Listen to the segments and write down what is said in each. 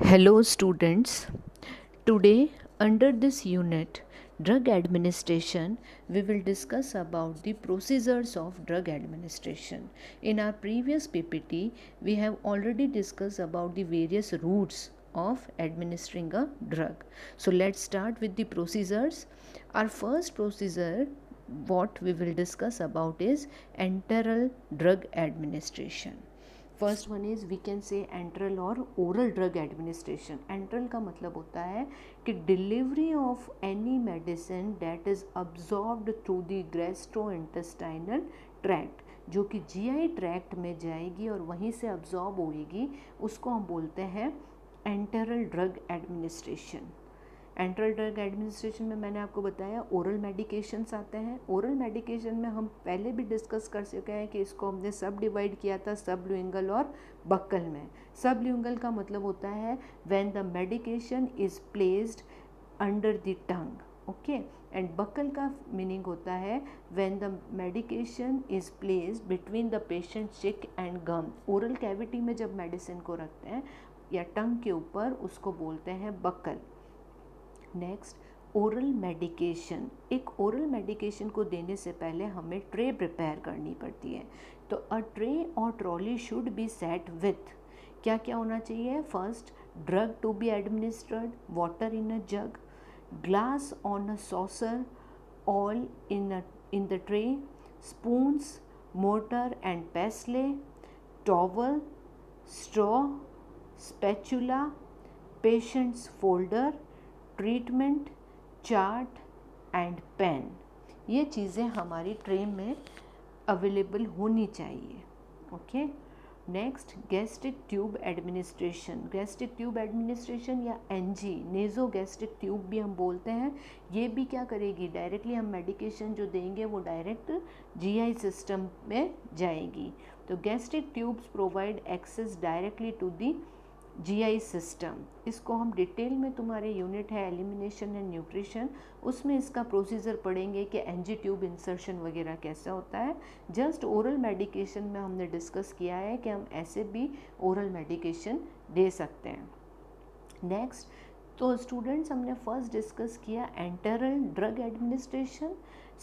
Hello, students. Today, under this unit, drug administration, we will discuss about the procedures of drug administration. In our previous PPT, we have already discussed about the various routes of administering a drug. So, let's start with the procedures. Our first procedure, what we will discuss about is enteral drug administration. First one is we can say enteral और oral drug administration. Enteral का मतलब होता है कि delivery of any medicine that is absorbed through the gastrointestinal tract, जो कि GI tract में जाएगी और वहीं से अब्जॉर्ब होएगी, उसको हम बोलते हैं enteral drug administration. Enteral drug administration में मैंने आपको बताया ओरल मेडिकेशंस आते हैं. ओरल मेडिकेशन में हम पहले भी डिस्कस कर चुके हैं कि इसको हमने सब डिवाइड किया था सबल्यूंगल और बक्कल में. सबल्यूंगल का मतलब होता है when the medication is placed under the tongue, okay, and buckle का मीनिंग होता है when the medication is placed between the patient चिक एंड गम. ओरल कैविटी में जब मेडिसिन को रखते हैं या टंग के ऊपर, उसको बोलते हैं बक्कल. Next, oral medication. एक ओरल मेडिकेशन को देने से पहले हमें ट्रे प्रिपेयर करनी पड़ती है. तो अ ट्रे और trolley should be set with क्या क्या होना चाहिए. First, drug to be administered, water in a jug, glass on a saucer, all in the tray, spoons, mortar and pestle, towel, straw, spatula, patients folder, treatment chart and pen. ये चीज़ें हमारी tray में available होनी चाहिए. Okay. Next, gastric tube administration. Gastric tube administration या NG, naso gastric tube भी हम बोलते हैं. ये भी क्या करेगी, डायरेक्टली हम मेडिकेशन जो देंगे वो डायरेक्ट जीआई सिस्टम में जाएगी. तो gastric tubes provide access directly to the GI system. इसको हम डिटेल में, तुम्हारे यूनिट है एलिमिनेशन एंड न्यूट्रिशन, उसमें इसका प्रोसीजर पढ़ेंगे कि एनजी ट्यूब इंसर्शन वगैरह कैसा होता है. जस्ट ओरल मेडिकेशन में हमने डिस्कस किया है कि हम ऐसे भी ओरल मेडिकेशन दे सकते हैं. नेक्स्ट, तो स्टूडेंट्स हमने फर्स्ट डिस्कस किया enteral drug administration.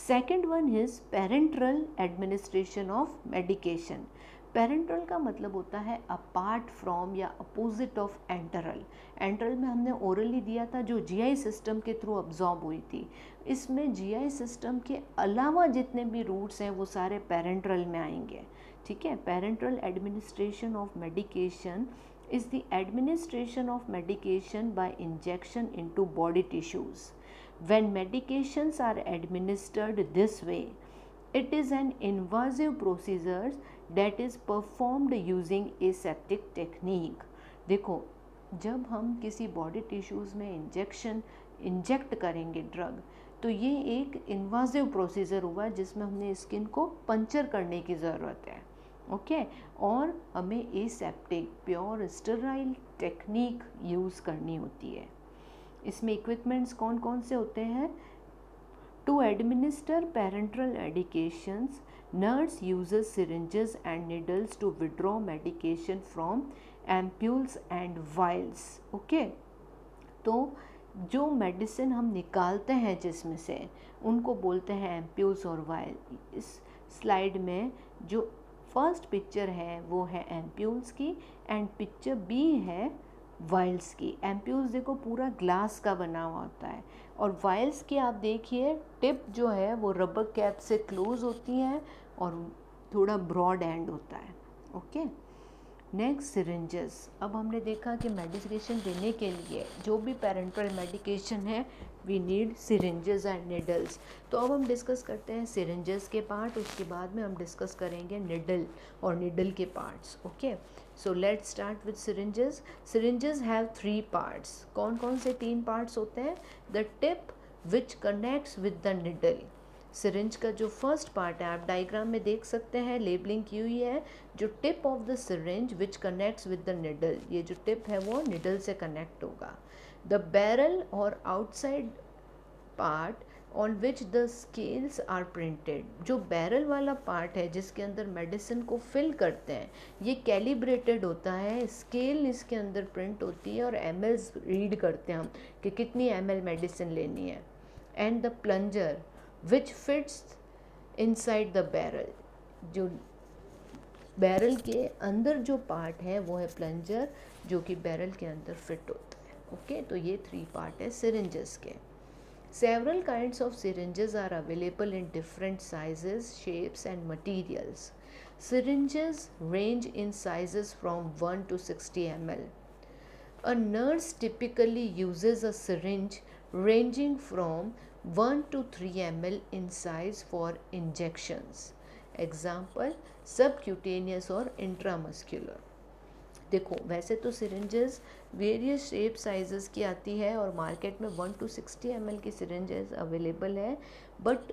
Second one is parenteral administration of medication. Parenteral का मतलब होता है अपार्ट फ्रॉम या अपोजिट ऑफ एंटरल. एंटरल में हमने ओरली दिया था जो जीआई सिस्टम के थ्रू अब्जॉर्ब हुई थी. इसमें जीआई सिस्टम के अलावा जितने भी रूट्स हैं वो सारे पेरेंट्रल में आएंगे. ठीक है. Parenteral administration of medication is the administration of medication by injection into body tissues. When medications are administered this way, it is an invasive procedure that is performed using aseptic technique. देखो, जब हम किसी body tissues में inject करेंगे drug, तो ये एक इन्वाजिव procedure हुआ जिसमें हमने स्किन को पंचर करने की ज़रूरत है. ओके. और हमें aseptic pure sterile technique use करनी होती है. इसमें इक्विपमेंट्स कौन कौन से होते हैं. To administer parenteral medications, nurse uses syringes and needles to withdraw medication from ampoules and vials. Okay. तो जो मेडिसिन हम निकालते हैं जिसमें से, उनको बोलते हैं एम्प्यूल्स और वाइल. इस स्लाइड में जो फर्स्ट पिक्चर है वो है एम्प्यूल्स की एंड पिक्चर बी है वाइल्स की. एम्प्यूल्स देखो पूरा ग्लास का बना हुआ होता है और वाइल्स की आप देखिए टिप जो है वो रबर कैप से क्लोज होती है और थोड़ा ब्रॉड एंड होता है. ओके. Next, syringes. अब हमने देखा कि मेडिकेशन देने के लिए जो भी पेरेंट्रल मेडिकेशन है we need syringes and needles. तो अब हम डिस्कस करते हैं सिरिंजेस के पार्ट, उसके बाद में हम डिस्कस करेंगे निडल और निडल के parts. Okay. So let's start with syringes. Syringes have 3 parts. कौन कौन से 3 पार्ट्स होते हैं. The tip which connects with the needle. Syringe का जो फर्स्ट पार्ट है, आप डायग्राम में देख सकते हैं, लेबलिंग की हुई है. जो tip of the syringe which connects with the needle, ये जो टिप है वो निडल से कनेक्ट होगा. द बैरल और outside part on which the scales are printed. जो बैरल वाला पार्ट है जिसके अंदर मेडिसिन को फिल करते हैं, ये कैलिब्रेटेड होता है, स्केल इसके अंदर प्रिंट होती है और एम रीड करते हैं हम कि कितनी ml मेडिसिन लेनी है। And the plunger which fits inside the barrel, जो बैरल के अंदर जो पार्ट है वो है प्लंजर, जो कि बैरल के अंदर फिट होता है। ओके, तो ये 3 पार्ट है सिरिंजेस के। Several kinds of syringes are available in different sizes, shapes and materials. Syringes range in sizes from 1 to 60 ml. A nurse typically uses a syringe ranging from 1 to 3 ml in size for injections. Example, subcutaneous or intramuscular. देखो, वैसे तो syringes various shape sizes की आती है और market में 1 to 60 ml की syringes available है, बट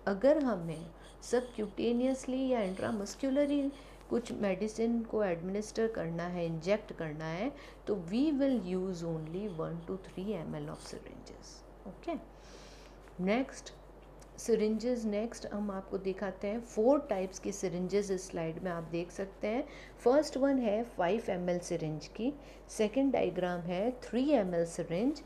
अगर हमें सबक्यूटेनियसली या इंट्रामस्कुलरली कुछ मेडिसिन को एडमिनिस्टर करना है, इंजेक्ट करना है, तो we will use only 1 to 3 ml of syringes. Okay, next syringes. Next हम आपको दिखाते हैं 4 टाइप्स की सिरिंजेस, इस स्लाइड में आप देख सकते हैं। फर्स्ट वन है 5 ml सिरिंज की, सेकंड डायग्राम है 3 ml syringe,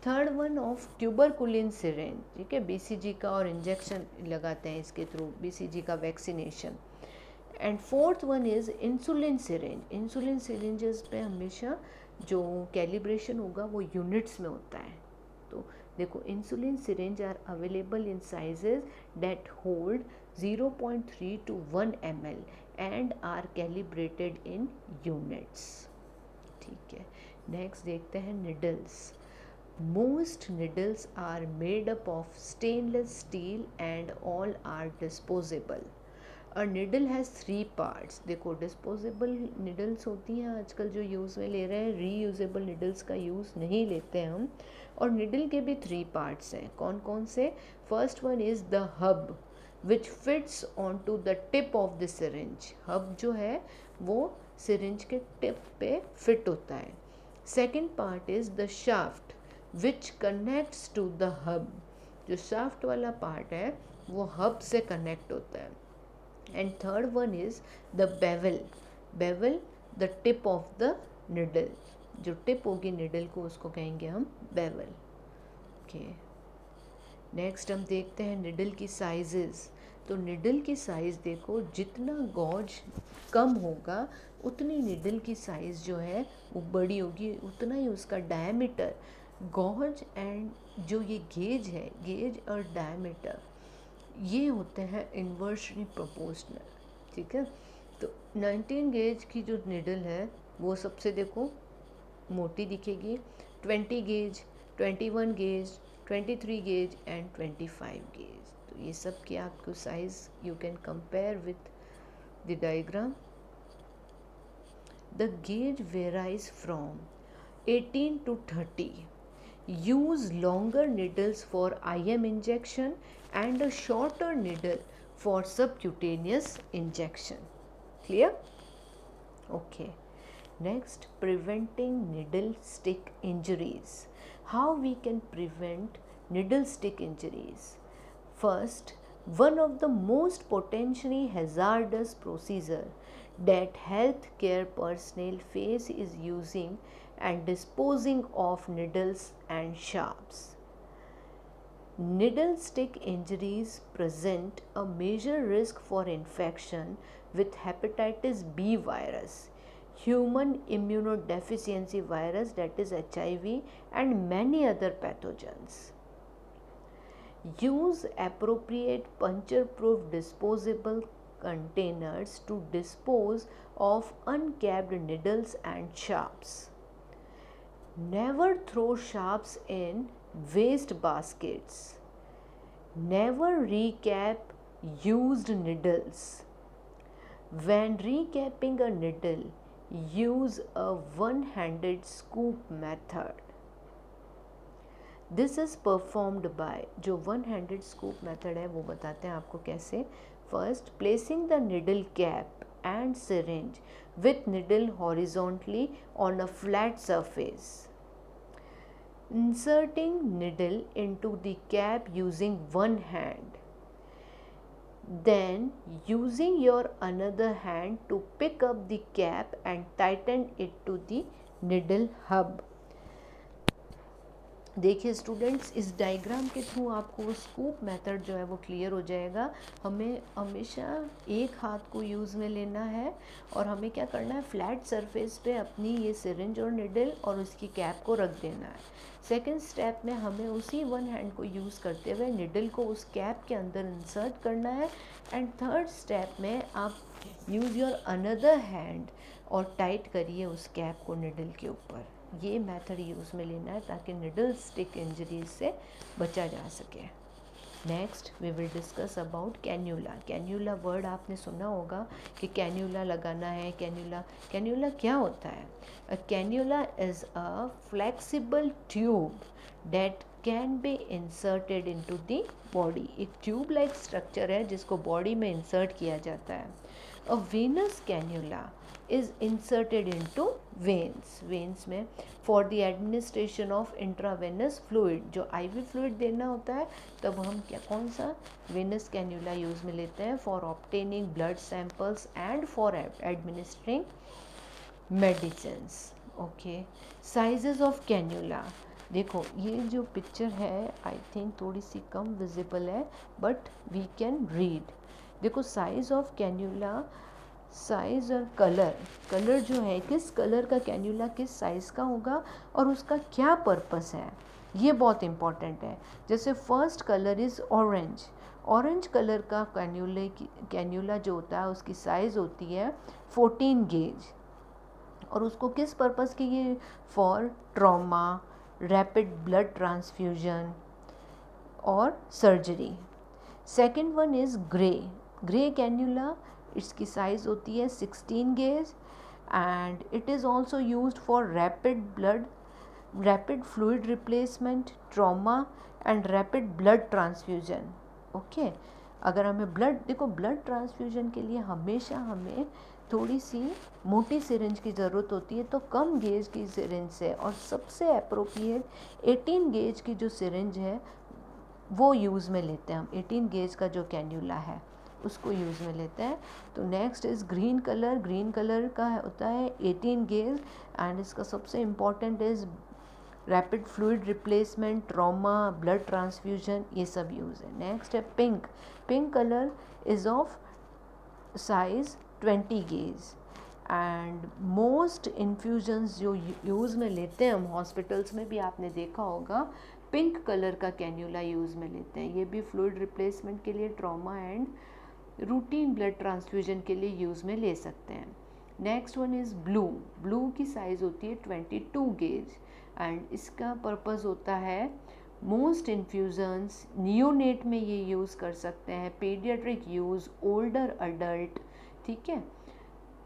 third one of tuberculin syringe, ठीक है, बीसीजी का और इंजेक्शन लगाते हैं इसके थ्रू, बीसीजी का vaccination. And fourth one is insulin syringe. Insulin syringes पे हमेशा जो कैलिब्रेशन होगा वो यूनिट्स में होता है। तो देखो, insulin syringe are available in sizes that hold 0.3 to 1 ml and are calibrated in units. ठीक है, नेक्स्ट देखते हैं needles. Most needles are made up of stainless steel and all are disposable. A needle has 3 parts. देखो, disposable needles होती हैं आजकल जो use में ले रहे हैं, रीयूजेबल निडल्स का यूज़ नहीं लेते हैं हम। और निडल के भी 3 पार्ट्स हैं। कौन कौन से? First one is the hub which fits on to the tip of the syringe. Hub जो है वो सिरिंज के टिप पे फिट होता है। Second part is the shaft which connects to the hub. जो शाफ्ट वाला पार्ट है वो हब से कनेक्ट होता है। And third one is the bevel. Bevel the tip of the needle, जो टिप होगी निडल को उसको कहेंगे हम बेवल। ओके, नेक्स्ट हम देखते हैं निडल की साइजेस। तो निडल की साइज़ देखो, जितना गॉज कम होगा उतनी निडल की साइज़ जो है वो बड़ी होगी, उतना ही उसका डायमीटर। गॉज एंड जो ये गेज है, गेज और डायमीटर, ये होते हैं इन्वर्सली प्रोपोर्शनल। ठीक है, तो 19 गेज की जो निडल है वो सबसे देखो मोटी दिखेगी, 20 gauge, 21 gauge, 23 gauge and 25 gauge. तो ये सब की आपको size you can compare with the diagram. The gauge varies from 18 to 30. Use longer needles for IM injection and a shorter needle for subcutaneous injection. Clear? Okay. Next, preventing needle stick injuries. How we can prevent needle stick injuries? First, one of the most potentially hazardous procedure that healthcare personnel face is using and disposing of needles and sharps. Needle stick injuries present a major risk for infection with hepatitis B virus, human immunodeficiency virus, that is HIV, and many other pathogens. Use appropriate puncture-proof disposable containers to dispose of uncapped needles and sharps. Never throw sharps in waste baskets. Never recap used needles. When recapping a needle, use a one-handed scoop method. This is performed by, जो one-handed scoop method है वो बताते हैं आपको कैसे। First, placing the needle cap and syringe with needle horizontally on a flat surface. Inserting needle into the cap using one hand, then using your another hand to pick up the cap and tighten it to the needle hub. देखिए students, इस diagram के through आपको scoop method जो है वो clear हो जाएगा। हमें हमेशा एक हाथ को यूज़ में लेना है और हमें क्या करना है, फ्लैट सरफेस पे अपनी ये सिरिंज और निडल और उसकी कैप को रख देना है। सेकेंड स्टेप में हमें उसी वन हैंड को यूज़ करते हुए निडल को उस कैप के अंदर इंसर्ट करना है। एंड थर्ड स्टेप में आप यूज़ योर अनदर हैंड और टाइट करिए उस कैप को निडल के ऊपर। ये मेथड यूज़ में लेना है ताकि निडल स्टिक इंजरीज से बचा जा सके। Next we will discuss about cannula. Cannula word आपने सुना होगा कि कैन्यूला लगाना है। कैन्यूला क्या होता है? A cannula is a flexible tube that can be inserted into the body. एक ट्यूब लाइक स्ट्रक्चर है जिसको बॉडी में इंसर्ट किया जाता है। A venous cannula is inserted into veins में for the administration of intravenous fluid। जो IV fluid देना होता है तब हम क्या कौन सा venous cannula यूज़ में लेते हैं for obtaining blood samples and for administering medicines। Okay, sizes of cannula। देखो ये जो पिक्चर है आई थिंक थोड़ी सी कम विजिबल है बट वी कैन रीड। देखो साइज ऑफ कैन्यूला, साइज़ और कलर जो है, किस कलर का कैन्यूला किस साइज़ का होगा और उसका क्या पर्पस है, ये बहुत इम्पॉर्टेंट है। जैसे first colour is orange colour का कैन्यूला जो होता है उसकी साइज़ होती है 14 गेज और उसको किस पर्पस के लिए, for trauma, rapid blood transfusion और surgery. Second one is grey cannula, इसकी साइज़ होती है 16 gauge and it is also used for rapid fluid replacement, trauma and rapid blood transfusion. Okay, अगर हमें ब्लड ट्रांसफ्यूजन के लिए हमेशा हमें थोड़ी सी मोटी सिरिंज की ज़रूरत होती है, तो कम गेज की सिरिंज से और सबसे अप्रोप्रिएट 18 गेज की जो सिरिंज है वो यूज़ में लेते हैं हम। 18 गेज का जो कैन्यूला है उसको यूज़ में लेते हैं। तो नेक्स्ट इज़ ग्रीन कलर का होता है 18 गेज एंड इसका सबसे important is rapid fluid replacement, trauma, blood transfusion, ये सब यूज़ है। नेक्स्ट है pink colour is of size 20 gauge and most infusions जो यूज़ में लेते हैं हम हॉस्पिटल्स में भी आपने देखा होगा, पिंक कलर का कैन्यूला यूज़ में लेते हैं। ये भी फ्लूइड रिप्लेसमेंट के लिए, trauma and routine blood transfusion के लिए यूज़ में ले सकते हैं। नेक्स्ट वन इज़ ब्लू की साइज़ होती है 22 गेज एंड इसका पर्पस होता है मोस्ट इन्फ्यूजन्स, नियोनेट में ये यूज़ कर सकते हैं, पीडियाट्रिक यूज़, ओल्डर अडल्ट, ठीक है,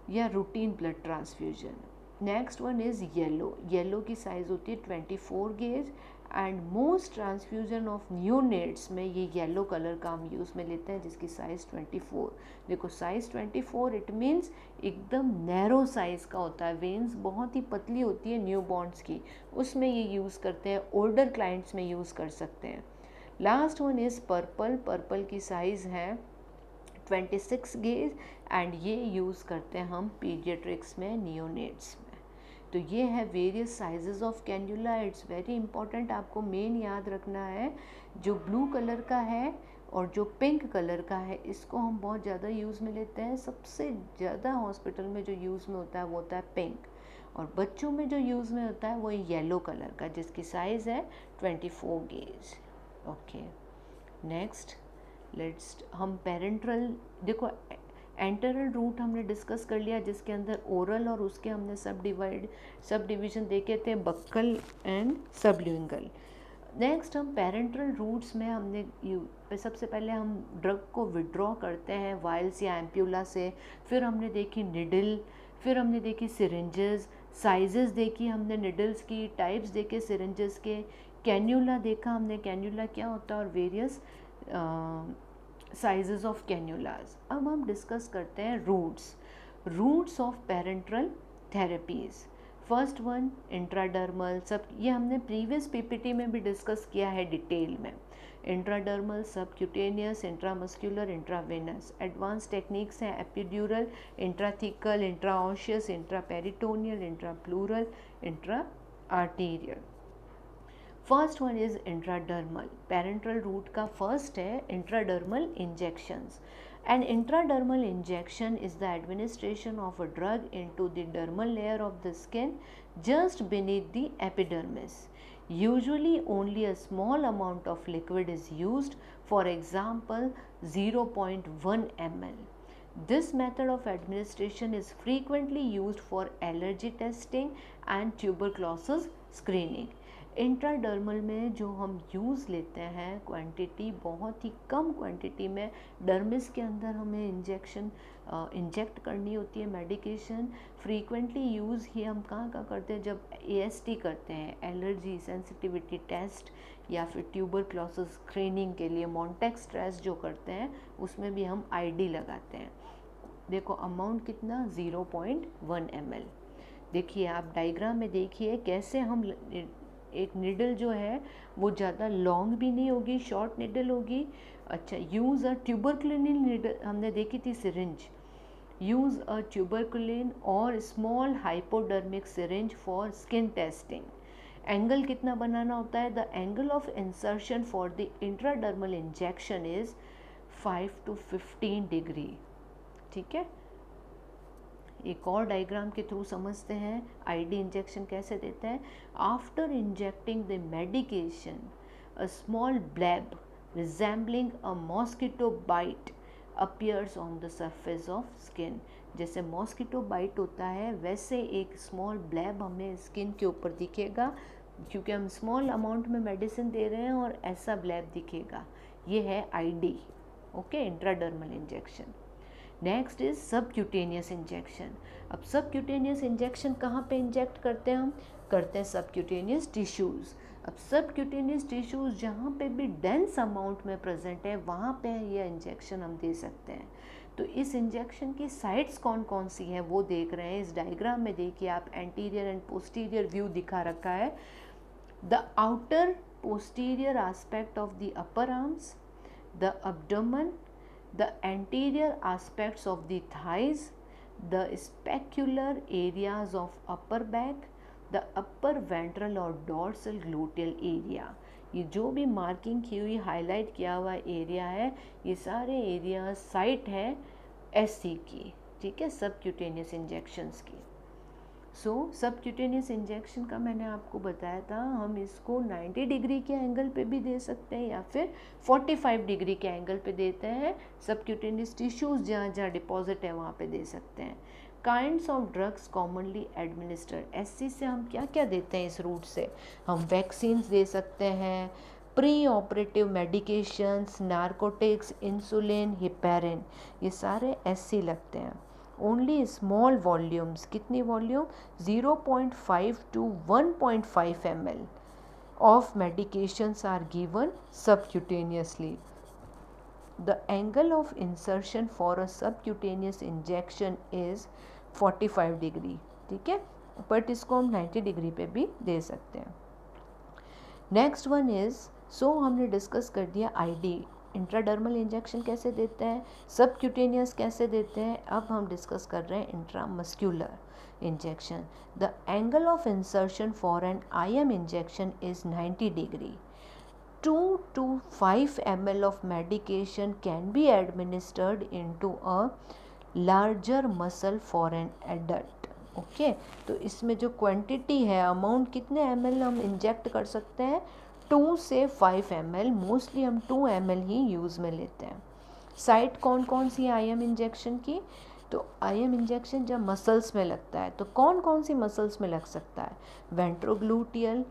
या routine blood transfusion. Next one is yellow की साइज़ होती है 24 gauge and most transfusion of neonates में ये येलो कलर का हम यूज़ में लेते हैं जिसकी साइज़ 24। देखो साइज़ 24 इट मीन्स एकदम नैरो साइज़ का होता है, वेन्स बहुत ही पतली होती है न्यू बॉर्न्स की, उसमें ये यूज़ करते हैं, ओल्डर क्लाइंट्स में यूज़ कर सकते हैं। लास्ट वन इज़ पर्पल की साइज़ है 26 गेज एंड ये यूज़ करते हैं हम पीडियाट्रिक्स में, नियोनेट्स में। तो ये है various sizes of cannula. It's very important, आपको मेन याद रखना है जो ब्लू कलर का है और जो पिंक कलर का है इसको हम बहुत ज़्यादा यूज़ में लेते हैं। सबसे ज़्यादा हॉस्पिटल में जो यूज़ में होता है वो होता है पिंक, और बच्चों में जो यूज़ में होता है वो येलो कलर का जिसकी साइज़ है 24 गेज। ओके, नेक्स्ट हम पेरेंट्रल, देखो एंटरल रूट हमने डिस्कस कर लिया जिसके अंदर ओरल और उसके हमने सब डिवीज़न देखे थे, बक्कल एंड सबल्यूंगल। नेक्स्ट हम पेरेंट्रल रूट्स में हमने सबसे पहले हम ड्रग को विड्रॉ करते हैं वायल्स या एम्प्यूला से, फिर हमने देखी निडल, फिर हमने देखी सिरिंजेस, साइजेस देखी हमने निडल्स की, टाइप्स देखे सिरिंजेस के, कैन्यूला देखा हमने, कैन्यूला क्या होता है और वेरियस साइजेस ऑफ कैन्यूलाज। अब हम डिस्कस करते हैं routes of parenteral therapies. First one intradermal, सब ये हमने प्रीवियस पीपीटी में भी डिस्कस किया है डिटेल में। Intradermal, subcutaneous, intramuscular, intravenous. Advance techniques हैं epidural, intrathecal, intraosseous, intraperitoneal, intrapleural, intra arterial. First one is intradermal. Parenteral route का फर्स्ट है intradermal injections. An intradermal injection is the administration of a drug into the dermal layer of the skin just beneath the epidermis. Usually only a small amount of liquid is used, for example 0.1 ml. This method of administration is frequently used for allergy testing and tuberculosis screening. Intradermal में जो हम use लेते हैं quantity बहुत ही कम quantity में dermis के अंदर हमें इंजेक्ट करनी होती है मेडिकेशन। फ्रीक्वेंटली यूज़ ही हम कहाँ करते हैं, जब AST करते हैं, एलर्जी सेंसिटिविटी टेस्ट, या फिर ट्यूबरक्लोसिस स्क्रीनिंग के लिए मॉन्टेक्स टेस्ट जो करते हैं उसमें भी हम ID लगाते हैं। देखो अमाउंट कितना 0.1 ml। देखिए आप डायग्राम में देखिए कैसे हम एक निडल जो है वो ज़्यादा लॉन्ग भी नहीं होगी, शॉर्ट निडल होगी। अच्छा, यूज़ अ ट्यूबरकुलिन निडल हमने देखी थी सिरिंज। यूज़ अ ट्यूबरकुलिन और small hypodermic syringe for skin testing. Angle कितना बनाना होता है, the angle of insertion for the intradermal injection is 5 to 15 degree. ठीक है, एक और डायग्राम के थ्रू समझते हैं ID इंजेक्शन कैसे देते हैं। After injecting the medication a small bleb resembling a mosquito bite appears on the surface of skin. जैसे मॉस्किटो बाइट होता है वैसे एक स्मॉल ब्लैब हमें स्किन के ऊपर दिखेगा, क्योंकि हम स्मॉल अमाउंट में मेडिसिन दे रहे हैं और ऐसा ब्लैब दिखेगा। ये है ID, okay, intradermal injection. Next is subcutaneous injection. अब सबक्यूटेनियस इंजेक्शन कहाँ पे इंजेक्ट करते हैं, हम करते हैं सबक्यूटेनियस टिश्यूज़। अब सबक्यूटेनियस टिश्यूज़ जहाँ पे भी डेंस अमाउंट में प्रेजेंट है वहाँ पे ये इंजेक्शन हम दे सकते हैं। तो इस इंजेक्शन की साइड्स कौन कौन सी हैं वो देख रहे हैं। इस डायग्राम में देखिए आप, एंटीरियर एंड पोस्टीरियर व्यू दिखा रखा है। The outer posterior aspect of the upper arms, the abdomen, the anterior aspects of the thighs, the specular areas of upper back, the upper ventral और dorsal gluteal area। ये जो भी marking की हुई highlight किया हुआ एरिया है ये सारे एरिया साइट है SC की, ठीक है, सबक्यूटेनियस इंजेक्शंस की। सो सबक्यूटेनियस इंजेक्शन का मैंने आपको बताया था, हम इसको 90 डिग्री के एंगल पे भी दे सकते हैं या फिर 45 डिग्री के एंगल पे देते हैं। सबक्यूटेनियस टिश्यूज़ जहाँ जहाँ डिपॉजिट है वहाँ पे दे सकते हैं। Kinds of drugs commonly administered, SC से हम क्या क्या देते हैं, इस रूट से हम वैक्सीन्स दे सकते हैं, pre operative medications, narcotics, insulin, heparin, ये सारे SC लगते हैं। ओनली स्मॉल वॉल्यूम्स, कितनी volume, 0.5 to 1.5 ml of medications are given subcutaneously. The angle of insertion for a subcutaneous injection is 45 degree, ठीक है, बट इसको हम 90 डिग्री पे भी दे सकते हैं। नेक्स्ट वन इज़, सो हमने डिस्कस कर दिया ID, इंट्राडर्मल इंजेक्शन कैसे देते हैं, सबक्यूटेनियस कैसे देते हैं। अब हम डिस्कस कर रहे हैं intramuscular injection. The angle of insertion for an IM injection is 90 degree. 2 to 5 ml of medication can be administered into a larger muscle for an adult। Okay, तो इसमें जो क्वांटिटी है, अमाउंट कितने ml हम inject कर सकते हैं, 2 से 5 ml, मोस्टली हम 2 ml ही यूज़ में लेते हैं। साइट कौन कौन सी IM इंजेक्शन की, तो IM इंजेक्शन जब मसल्स में लगता है तो कौन कौन सी मसल्स में लग सकता है, ventrogluteal,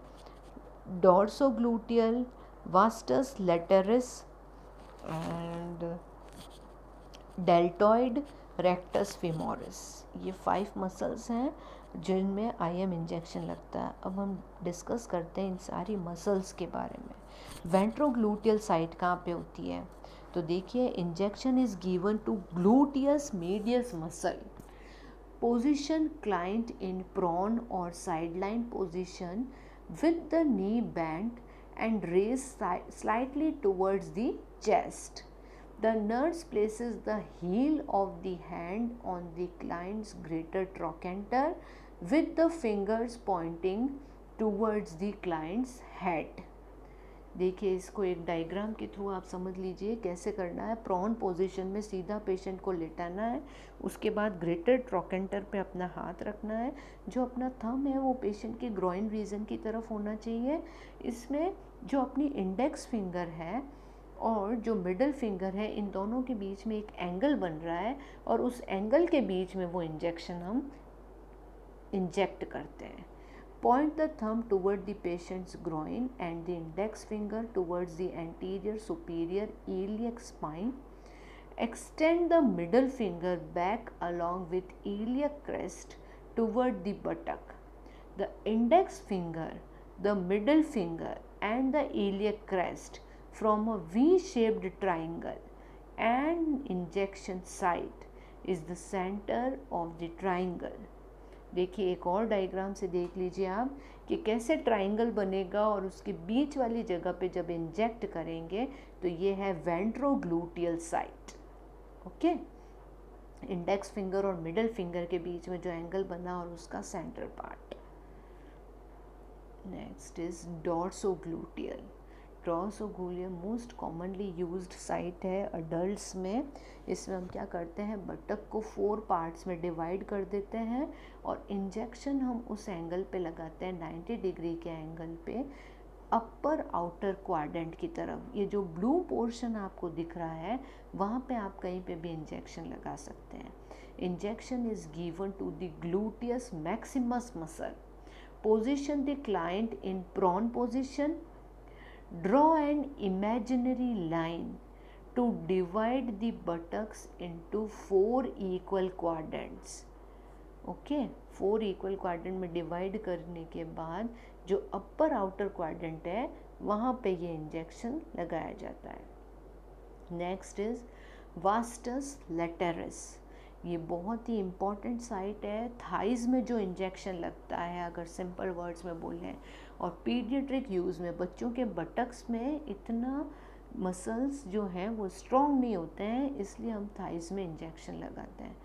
dorsogluteal, vastus lateralis and deltoid, rectus femoris. ये 5 मसल्स हैं जिनमें IM इंजेक्शन लगता है। अब हम डिस्कस करते हैं इन सारी मसल्स के बारे में। वेंट्रोग्लूटियल साइट कहाँ पे होती है, तो देखिए injection is given to gluteus medius muscle. Position client in prone or sideline position with the knee bent and raised slightly towards the chest. The nurse places the heel of the hand on the client's greater trochanter with the fingers pointing towards the client's head. देखिए इसको एक diagram के through आप समझ लीजिए कैसे करना है। प्रॉन पोजीशन में सीधा पेशेंट को लेटाना है, उसके बाद ग्रेटर ट्रोकेंटर पे अपना हाथ रखना है, जो अपना थंब है वो पेशेंट के ग्रोइन रीजन की तरफ होना चाहिए। इसमें जो अपनी इंडेक्स फिंगर है और जो मिडल फिंगर है, इन दोनों के बीच में एक एंगल बन रहा है और उस एंगल के बीच में वो इंजेक्शन हम इंजेक्ट करते हैं। Point the thumb toward the patient's groin and the index finger towards the anterior superior iliac spine. Extend the middle finger back along with iliac crest toward the buttock. The index finger, the middle finger and the iliac crest from a V-shaped triangle and injection site is the center of the triangle. देखिए एक और diagram से देख लीजिए आप कि कैसे triangle बनेगा और उसके बीच वाली जगह पे जब इंजेक्ट करेंगे तो ये है ventrogluteal site. Okay, index finger और मिडल फिंगर के बीच में जो एंगल बना और उसका centre part. Next is dorsogluteal. Dorsogluteal most commonly used site है अडल्ट्स में। इसमें हम क्या करते हैं, बटक को 4 पार्ट्स में डिवाइड कर देते हैं और इंजेक्शन हम उस एंगल पे लगाते हैं 90 डिग्री के एंगल पे अपर आउटर क्वाड्रेंट की तरफ। ये जो ब्लू पोर्शन आपको दिख रहा है वहाँ पे आप कहीं पे भी इंजेक्शन लगा सकते हैं। Injection is given to the gluteus maximus muscle. Position the client in prone position. Draw an imaginary line to divide the buttocks into 4 equal quadrants. Okay, 4 equal quadrant में डिवाइड करने के बाद जो अपर आउटर क्वाड्रेंट है वहाँ पे ये injection लगाया जाता है। Next is vastus lateralis. ये बहुत ही इम्पॉर्टेंट साइट है। थाइज में जो इंजेक्शन लगता है, अगर सिंपल वर्ड्स में बोलें, और पीडियाट्रिक यूज़ में बच्चों के बटक्स में इतना मसल्स जो हैं वो स्ट्रॉन्ग नहीं होते हैं, इसलिए हम थाइज में इंजेक्शन लगाते हैं।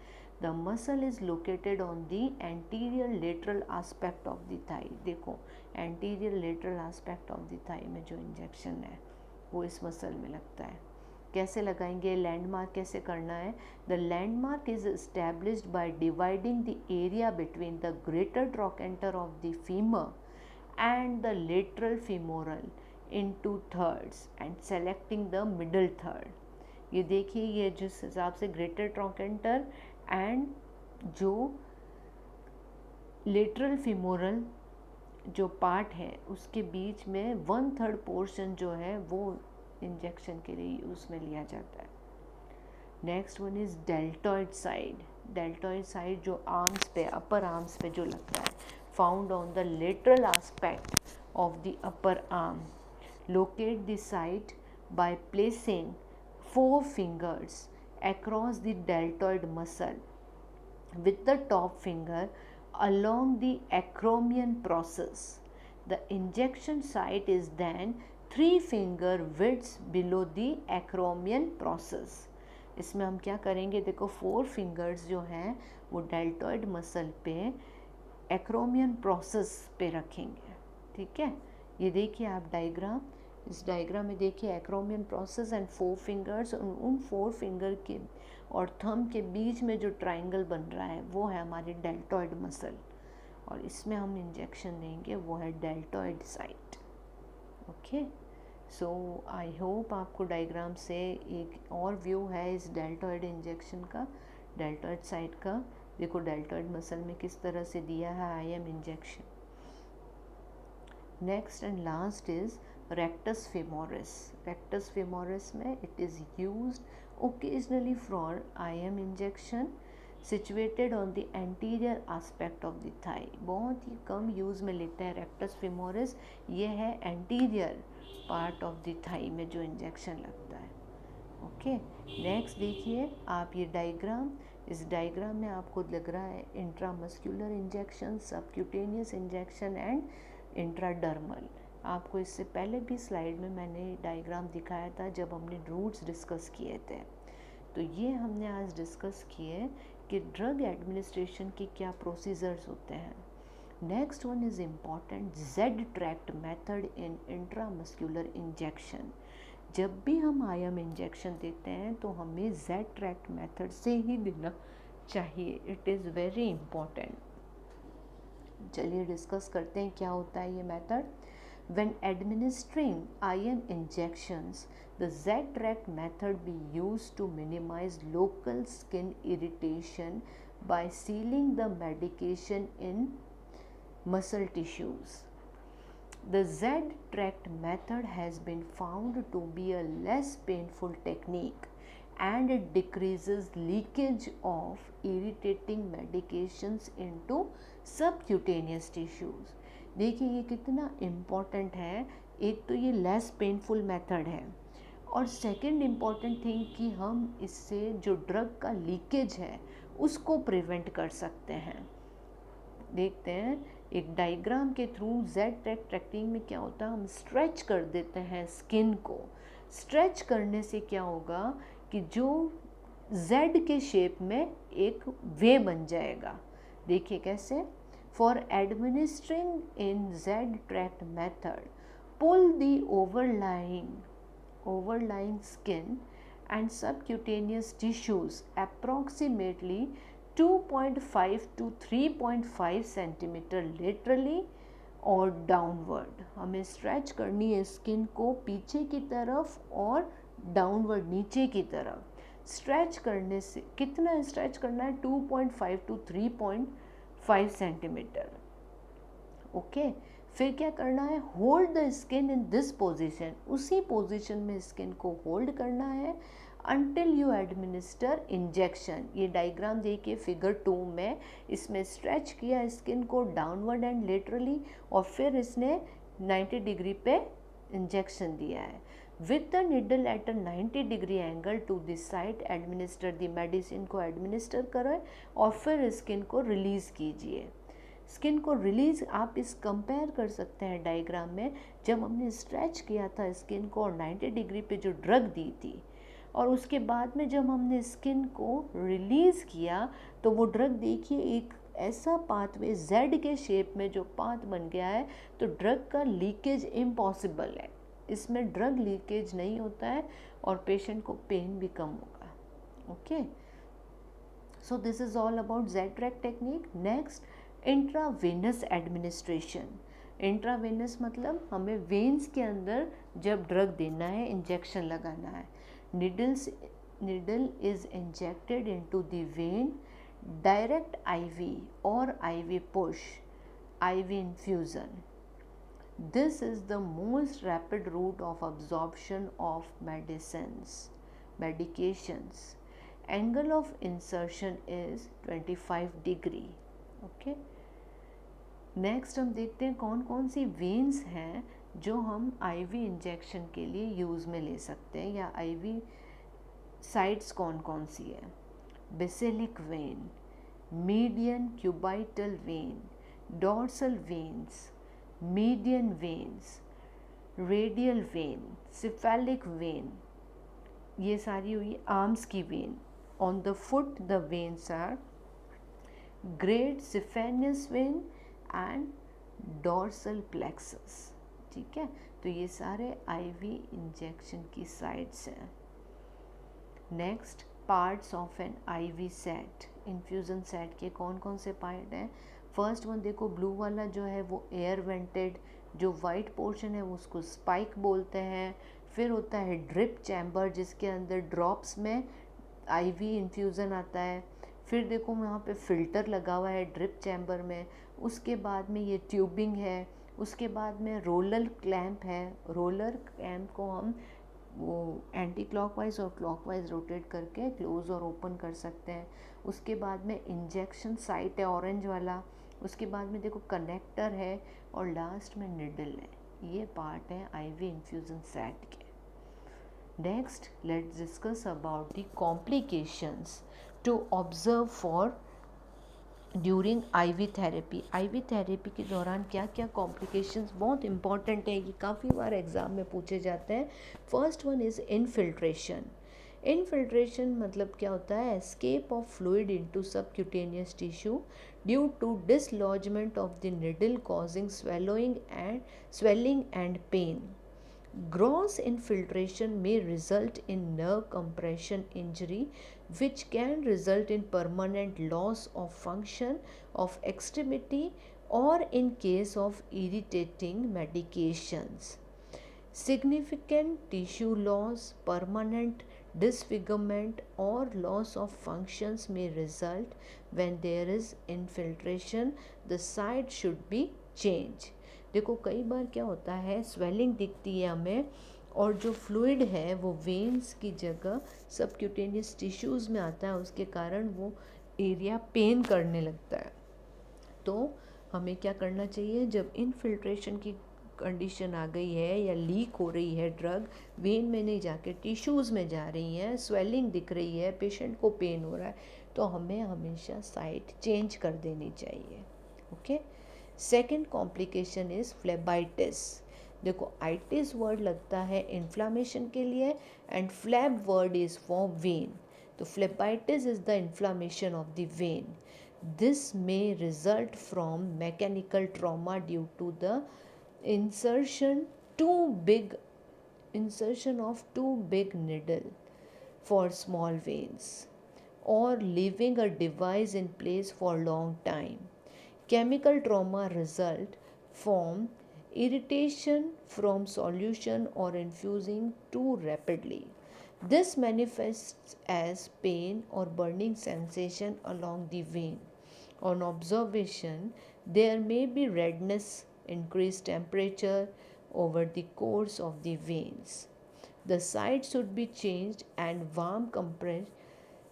The muscle is located on the anterior lateral aspect of the thigh. देखो, anterior lateral aspect of the thigh में जो इंजेक्शन है वो इस मसल में लगता है। कैसे लगाएंगे, लैंडमार्क कैसे करना है? The landmark is established by dividing the area between the greater trochanter of the femur and the lateral femoral into thirds and selecting the middle third. ये देखिए, ये जिस हिसाब से ग्रेटर ट्रोकेंटर एंड जो लेटरल फिमोरल जो part है उसके बीच में 1/3 पोर्शन जो है वो इंजेक्शन के लिए यूज़ में लिया जाता है। Next one is deltoid side. Deltoid side जो आर्म्स पे, अपर आर्म्स पे जो लगता है, found on the lateral aspect of the upper arm. Locate the site by placing 4 fingers across the deltoid muscle with the top finger along the acromion process. The injection site is then 3 finger widths below the acromion process. इसमें हम क्या करेंगे, देखो 4 fingers जो हैं वो deltoid muscle पे acromion process पे रखेंगे। ठीक है, ये देखिए आप डायग्राम, इस डायग्राम में देखिए एक्रोमियन प्रोसेस एंड 4 फिंगर्स, उन 4 फिंगर के और थंब के बीच में जो ट्राइंगल बन रहा है वो है हमारी डेल्टॉइड मसल और इसमें हम इंजेक्शन देंगे वो है deltoid site. Okay, so I hope आपको डायग्राम से एक और व्यू है इस डेल्टॉइड इंजेक्शन का, डेल्टॉइड साइट का। देखो डेल्टॉइड मसल में किस तरह से दिया है IM injection. Next and last is rectus femoris. Rectus femoris में it is used occasionally for IM injection situated on the anterior aspect of the thigh. बहुत ही कम यूज़ में लेते हैं रेक्टस फेमोरिस। ये है anterior part of the thigh में जो इंजेक्शन लगता है। ओके, नेक्स्ट देखिए आप ये डायग्राम, इस डायग्राम में आपको लग रहा है intramuscular injection, subcutaneous injection and intradermal. आपको इससे पहले भी स्लाइड में मैंने डायग्राम दिखाया था जब हमने रूट्स डिस्कस किए थे। तो ये हमने आज डिस्कस किए कि ड्रग एडमिनिस्ट्रेशन के क्या प्रोसीजर्स होते हैं। Next one is important, Z tract method in intramuscular injection. जब भी हम आईएम इंजेक्शन देते हैं तो हमें जेड ट्रैक्ट मेथड से ही देना चाहिए, इट इज़ वेरी इम्पॉर्टेंट। चलिए डिस्कस करते हैं क्या होता है ये method. When administering IM injections, the Z-tract method be used to minimize local skin irritation by sealing the medication in muscle tissues. The Z-tract method has been found to be a less painful technique and it decreases leakage of irritating medications into subcutaneous tissues. देखिए ये कितना important है। एक तो ये less painful method है और second important thing कि हम इससे जो ड्रग का लीकेज है उसको प्रिवेंट कर सकते हैं। देखते हैं एक डायग्राम के थ्रू जेड ट्रैक्टिंग में क्या होता है, हम स्ट्रेच कर देते हैं स्किन को। स्ट्रेच करने से क्या होगा कि जो जेड के शेप में एक वे बन जाएगा। देखिए कैसे। For administering in Z-tract method, pull the overlying skin and subcutaneous tissues approximately 2.5 to 3.5 centimeter laterally और डाउनवर्ड। हमें स्ट्रेच करनी है स्किन को पीछे की तरफ और डाउनवर्ड नीचे की तरफ। स्ट्रेच करने से कितना स्ट्रेच करना है, 2.5 to 3.5 सेंटीमीटर। ओके, फिर क्या करना है, hold the skin in this position, उसी पोजीशन में स्किन को होल्ड करना है until you administer इंजेक्शन। ये डायग्राम देखिए फिगर 2 में, इसमें स्ट्रेच किया स्किन को डाउनवर्ड एंड लेटरली और फिर इसने 90 डिग्री पे इंजेक्शन दिया है। With the needle at a 90 degree angle to this side administer the medicine को एडमिनिस्टर करें और फिर स्किन को रिलीज़ कीजिए। स्किन को रिलीज़ आप इस कंपेयर कर सकते हैं डायग्राम में, जब हमने स्ट्रेच किया था स्किन को और 90 डिग्री पे जो ड्रग दी थी और उसके बाद में जब हमने स्किन को रिलीज़ किया तो वो ड्रग देखिए एक ऐसा पाथवे जेड के शेप में जो पाथ बन गया है, तो ड्रग का लीकेज इम्पॉसिबल है। इसमें ड्रग लीकेज नहीं होता है और पेशेंट को पेन भी कम होगा। Okay, so this is all about Z-tract technique. Next, intravenous administration. Intravenous मतलब हमें वेन्स के अंदर जब ड्रग देना है, इंजेक्शन लगाना है। Needle is injected into the vein, direct IV or IV push, IV infusion. This is the most rapid route of absorption of medications. Angle of insertion is 25 degree. Okay. Next हम देखते हैं कौन कौन सी veins हैं जो हम ivy injection के लिए यूज़ में ले सकते हैं, या आईवी साइट्स कौन कौन सी है। Basilic vein, median cubital vein, dorsal veins, median veins, radial vein, cephalic vein, ये सारी हुई आर्म्स की vein. On the foot the veins are great saphenous vein and dorsal plexus. ठीक है, तो ये सारे आईवी इंजेक्शन की साइट्स हैं। Next, parts of an IV set. Infusion set के कौन कौन से पार्ट हैं। फर्स्ट वन देखो, ब्लू वाला जो है वो एयर वेंटेड, जो वाइट पोर्शन है वो उसको स्पाइक बोलते हैं। फिर होता है ड्रिप चैम्बर जिसके अंदर ड्रॉप्स में आईवी इन्फ्यूज़न आता है। फिर देखो वहाँ पे फ़िल्टर लगा हुआ है ड्रिप चैम्बर में। उसके बाद में ये ट्यूबिंग है। उसके बाद में रोलर क्लैंप है। रोलर क्लैंप को हम वो एंटी क्लॉकवाइज और क्लॉकवाइज रोटेट करके क्लोज और ओपन कर सकते हैं। उसके बाद में इंजेक्शन साइट है ऑरेंज वाला। उसके बाद में देखो कनेक्टर है और लास्ट में निडल है। ये पार्ट है आईवी इन्फ्यूज़न सेट के। Next, let's discuss about the complications. to observe for during IV therapy के दौरान क्या क्या कॉम्प्लिकेशंस बहुत इंपॉर्टेंट है, ये काफ़ी बार एग्ज़ाम में पूछे जाते हैं. First one is infiltration. Infiltration मतलब क्या होता है? Escape of fluid into subcutaneous tissue due to dislodgement of the needle causing swelling and pain. Gross infiltration may result in nerve compression injury, which can result in permanent loss of function of extremity or in case of irritating medications. Significant tissue loss, permanent disfigurement, or loss of functions may result when there is infiltration. The site should be changed. देखो कई बार क्या होता है, swelling दिखती है हमें और जो फ्लूइड है वो वेन्स की जगह सबक्यूटेनियस टिश्यूज़ में आता है, उसके कारण वो एरिया पेन करने लगता है. तो हमें क्या करना चाहिए, जब इनफिल्ट्रेशन की कंडीशन आ गई है या लीक हो रही है, ड्रग वेन में नहीं जाके टिश्यूज़ में जा रही है, स्वेलिंग दिख रही है, पेशेंट को पेन हो रहा है, तो हमें हमेशा साइट चेंज कर देनी चाहिए. Okay. Second complication is phlebitis. देखो आइटिस वर्ड लगता है इन्फ्लामेशन के लिए and phleb word is for vein. तो phlebitis is the inflammation of the vein. This may result from mechanical trauma due to the insertion of too big needle for small veins or leaving a device in place for long time. Chemical trauma result from irritation from solution or infusing too rapidly. This manifests as pain or burning sensation along the vein. On observation, there may be redness, increased temperature over the course of the veins. The site should be changed and warm compress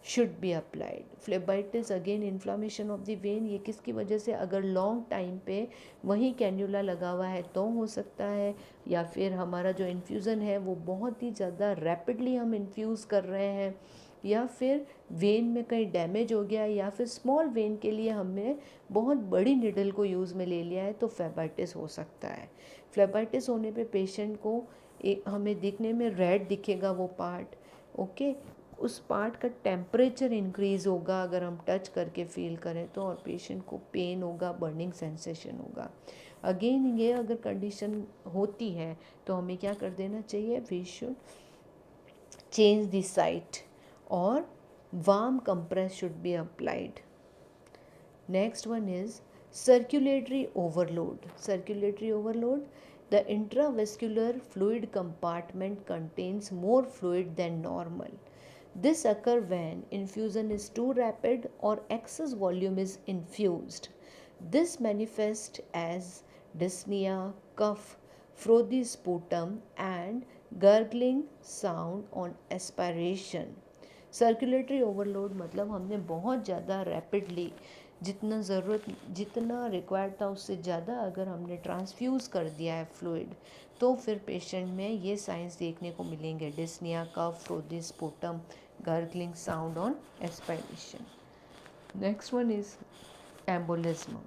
should be applied. Phlebitis again inflammation of the vein. ये किसकी वजह से, अगर long time पे वहीं cannula लगा हुआ है तो हो सकता है, या फिर हमारा जो इन्फ्यूज़न है वो बहुत ही ज़्यादा रैपिडली हम इन्फ्यूज़ कर रहे हैं, या फिर वेन में कहीं डैमेज हो गया, या फिर स्मॉल वेन के लिए हमने बहुत बड़ी निडल को यूज़ में ले लिया है, तो फ्लेबाइटिस हो सकता है. फ्लेबाइटिस होने पे पेशेंट को हमें दिखने में रेड दिखेगा वो पार्ट. ओके. उस पार्ट का टेम्परेचर इंक्रीज़ होगा अगर हम टच करके फील करें तो, और पेशेंट को पेन होगा, बर्निंग सेंसेशन होगा. अगेन ये अगर कंडीशन होती है तो हमें क्या कर देना चाहिए, we should change the site और warm compress should be applied. Next one is circulatory overload. Circulatory overload, the intravascular fluid compartment contains more fluid than normal. This occurs when infusion is too rapid or excess volume is infused. This manifests as dyspnea, cough, frothy sputum, and gurgling sound on aspiration. Circulatory overload मतलब हमने बहुत ज़्यादा rapidly, जितना required था उससे ज़्यादा अगर हमने ट्रांसफ्यूज़ कर दिया है फ्लूइड, तो फिर पेशेंट में ये साइंस देखने को मिलेंगे, dyspnoea, cough, frothy sputum, gargling sound on aspiration. Next one is embolism.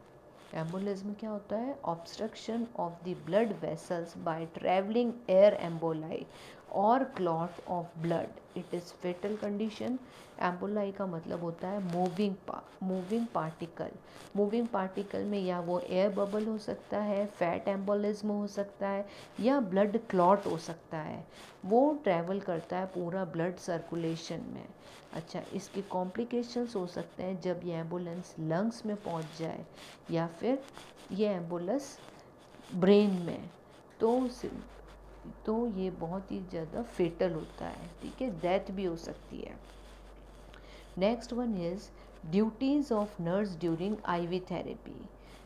Embolism क्या होता है, obstruction of the blood vessels by travelling air emboli और clot of blood. It is fatal condition. Emboli का मतलब होता है मूविंग पार्टिकल. मूविंग पार्टिकल में या वो एयर बबल हो सकता है, फैट एम्बोलिज्म हो सकता है, या ब्लड क्लॉट हो सकता है. वो ट्रैवल करता है पूरा ब्लड सर्कुलेशन में. अच्छा, इसके कॉम्प्लिकेशंस हो सकते हैं जब ये एम्बुलेंस लंग्स में पहुंच जाए, या फिर ये एम्बुलेंस ब्रेन में, तो ये बहुत ही ज़्यादा फेटल होता है. ठीक है, डेथ भी हो सकती है. Next one is duties of nurse during IV therapy.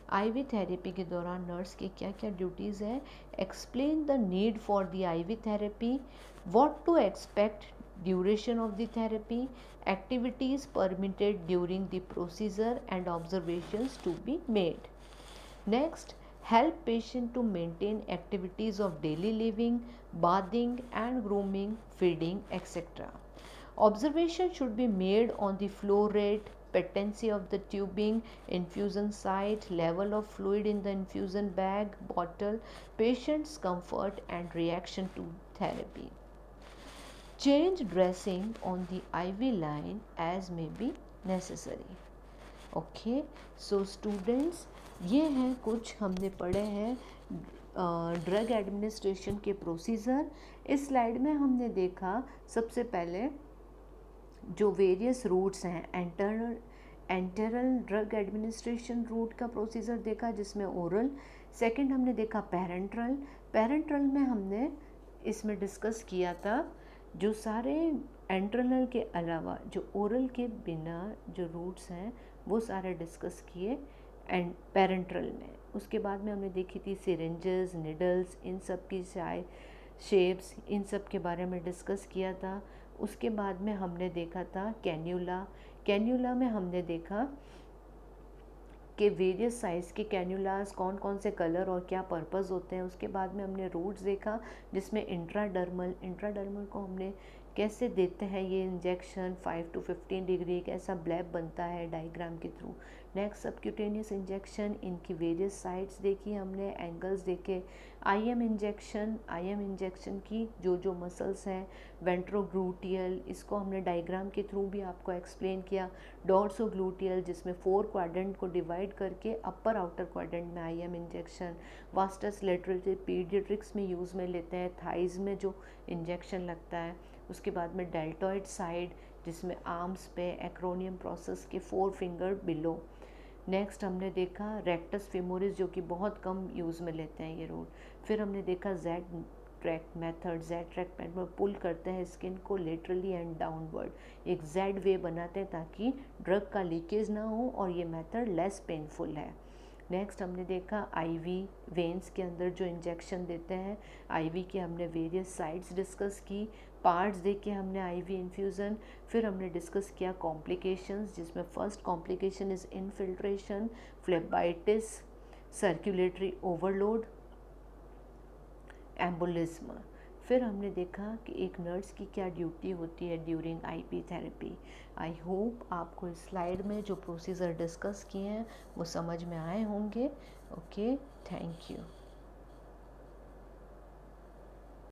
IV therapy के दौरान नर्स की क्या क्या ड्यूटीज़ हैं. Explain the need for the IV therapy, what to expect, duration of the therapy, activities permitted during the procedure and observations to be made. Next, help patient to maintain activities of daily living, bathing and grooming, feeding, etc. Observation should be made on the flow rate, patency of the tubing, infusion site, level of fluid in the infusion bag, bottle, patient's comfort and reaction to therapy. Change dressing on the IV line as may be necessary. Okay so students, ये हैं कुछ हमने पढ़े हैं drug administration के procedure. इस slide में हमने देखा सबसे पहले जो वेरियस रूट्स हैं, एंटरल ड्रग एडमिनिस्ट्रेशन रूट का प्रोसीजर देखा जिसमें ओरल। सेकंड हमने देखा पेरेंट्रल में हमने इसमें डिस्कस किया था जो सारे एंट्रनल के अलावा जो ओरल के बिना जो रूट्स हैं वो सारे डिस्कस किए एंड पेरेंट्रल में। उसके बाद में हमने देखी थी सिरिंजेस, निडल्स, इन सब की शेप्स, इन सब के बारे में डिस्कस किया था। उसके बाद में हमने देखा था कैन्यूला में हमने देखा कि वेरियस साइज़ के कैन्यूलास कौन कौन से कलर और क्या पर्पस होते हैं। उसके बाद में हमने रूट्स देखा जिसमें इंट्राडर्मल को हमने कैसे देते हैं ये इंजेक्शन 5 to 15 डिग्री, कैसा ब्लैब बनता है डायग्राम के थ्रू। नेक्स्ट सबक्यूटेनियस इंजेक्शन, इनकी वेरियस साइट्स देखी हमने, एंगल्स देखे। आईएम इंजेक्शन की जो मसल्स हैं, वेंट्रोग्लूटियल, इसको हमने डायग्राम के थ्रू भी आपको एक्सप्लेन किया। डॉर्सोग्लूटियल जिसमें 4 क्वाड्रेंट को डिवाइड करके अपर आउटर क्वाड्रेंट में IM injection. Vastus lateral pediatrics में यूज़ में लेते हैं, थाइज़ में जो इंजेक्शन लगता है। उसके बाद में डेल्टॉइड साइड जिसमें आर्म्स पे एक्रोनियम प्रोसेस के 4 फिंगर बिलो। नेक्स्ट हमने देखा रेक्टस फेमोरिस जो कि बहुत कम यूज़ में लेते हैं ये रूट। फिर हमने देखा जेड ट्रैक मेथड में पुल करते हैं स्किन को लेटरली एंड डाउनवर्ड, एक जेड वे बनाते हैं ताकि ड्रग का लीकेज ना हो और ये मेथड लेस पेनफुल है। नेक्स्ट हमने देखा आईवी वेन्स के अंदर जो इंजेक्शन देते हैं, आईवी के हमने वेरियस साइट्स डिस्कस की, पार्ट्स देखे हमने आईवी इन्फ्यूज़न। फिर हमने डिस्कस किया कॉम्प्लिकेशंस जिसमें first complication is infiltration, phlebitis, circulatory overload, embolism. फिर हमने देखा कि एक नर्स की क्या ड्यूटी होती है during IP therapy. I hope आपको इस स्लाइड में जो प्रोसीजर डिस्कस किए हैं वो समझ में आए होंगे। Okay, thank you.